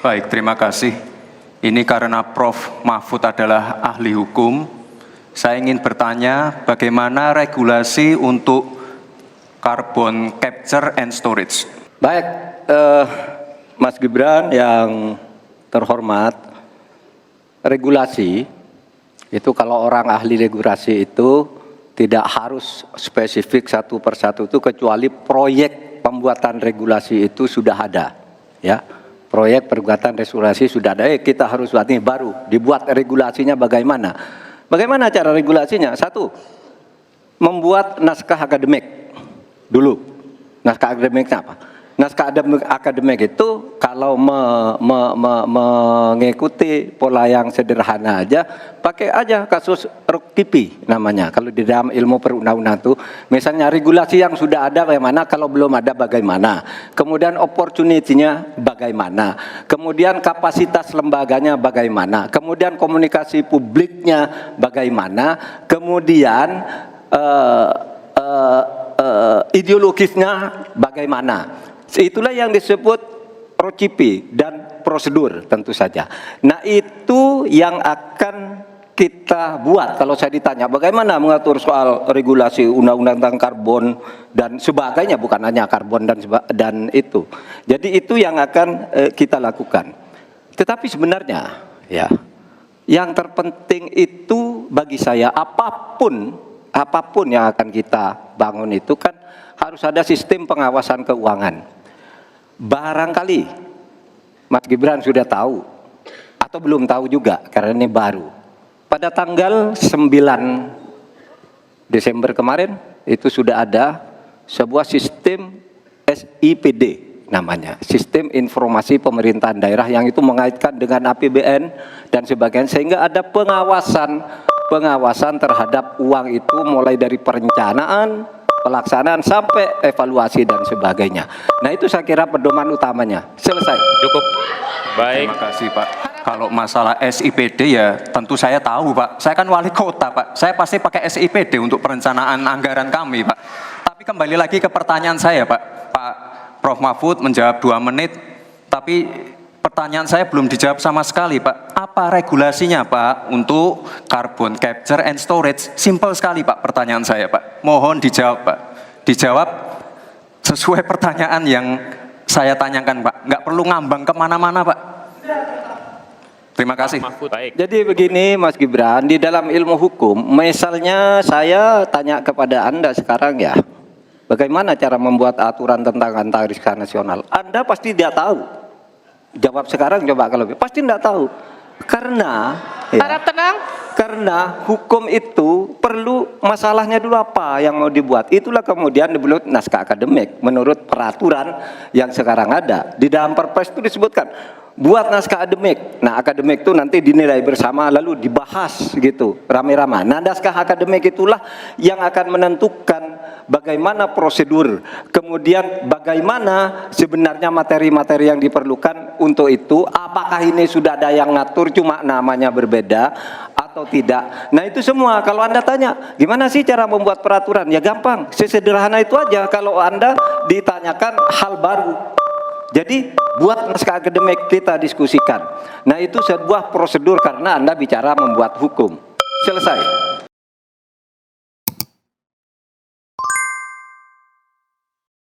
Baik, terima kasih. Ini karena Prof. Mahfud adalah ahli hukum, saya ingin bertanya bagaimana regulasi untuk carbon capture and storage. Baik, Mas Gibran yang terhormat, regulasi itu kalau orang ahli regulasi itu tidak harus spesifik satu persatu itu, kecuali proyek pembuatan regulasi itu sudah ada, ya. Proyek pembuatan regulasi sudah ada. Kita harus buat ini baru dibuat regulasinya bagaimana? Bagaimana cara regulasinya? Satu, membuat naskah akademik dulu. Naskah akademiknya apa? Naskah akademik itu kalau mengikuti pola yang sederhana aja, pakai aja kasus RUKTP namanya. Kalau di dalam ilmu perundang-undangan itu, misalnya regulasi yang sudah ada bagaimana, kalau belum ada bagaimana, kemudian opportunity-nya bagaimana, kemudian kapasitas lembaganya bagaimana, kemudian komunikasi publiknya bagaimana, kemudian ideologisnya bagaimana. Itulah yang disebut RUKTP dan prosedur tentu saja. Nah, itu yang akan kita buat. Kalau saya ditanya bagaimana mengatur soal regulasi undang-undang tentang karbon dan sebagainya, bukan hanya karbon dan itu. Jadi itu yang akan kita lakukan. Tetapi sebenarnya ya, yang terpenting itu bagi saya apapun yang akan kita bangun itu kan harus ada sistem pengawasan keuangan. Barangkali Mas Gibran sudah tahu atau belum tahu juga karena ini baru. Pada tanggal 9 Desember kemarin itu sudah ada sebuah sistem SIPD namanya, Sistem Informasi Pemerintahan Daerah, yang itu mengaitkan dengan APBN dan sebagainya, sehingga ada pengawasan terhadap uang itu mulai dari perencanaan, pelaksanaan sampai evaluasi dan sebagainya. Nah, itu saya kira pedoman utamanya. Selesai. Cukup. Baik. Terima kasih, Pak. Kalau masalah SIPD ya tentu saya tahu, Pak. Saya kan wali kota, Pak. Saya pasti pakai SIPD untuk perencanaan anggaran kami, Pak. Tapi kembali lagi ke pertanyaan saya, Pak. Pak Prof. Mahfud menjawab 2 menit, tapi pertanyaan saya belum dijawab sama sekali, Pak. Apa regulasinya, Pak, untuk carbon capture and storage? Simpel sekali, Pak, pertanyaan saya, Pak. Mohon dijawab, Pak. Dijawab sesuai pertanyaan yang saya tanyakan, Pak. Nggak perlu ngambang kemana-mana, Pak. Terima kasih. Baik. Jadi begini, Mas Gibran, di dalam ilmu hukum, misalnya saya tanya kepada Anda sekarang ya, bagaimana cara membuat aturan tentang antariksa nasional? Anda pasti tidak tahu. Jawab sekarang, coba kalau pasti tidak tahu. Karena harap tenang. Karena hukum itu perlu masalahnya dulu apa yang mau dibuat. Itulah kemudian dibuat naskah akademik menurut peraturan yang sekarang ada. Di dalam Perpres itu disebutkan buat naskah akademik. Nah, akademik itu nanti dinilai bersama lalu dibahas gitu rame-rame. Nah, naskah akademik itulah yang akan menentukan bagaimana prosedur, kemudian bagaimana sebenarnya materi-materi yang diperlukan untuk itu, apakah ini sudah ada yang ngatur cuma namanya berbeda atau tidak. Nah, itu semua kalau Anda tanya gimana sih cara membuat peraturan, ya gampang, sesederhana itu aja. Kalau Anda ditanyakan hal baru, jadi buat naskah akademik, kita diskusikan. Nah, itu sebuah prosedur karena Anda bicara membuat hukum. Selesai.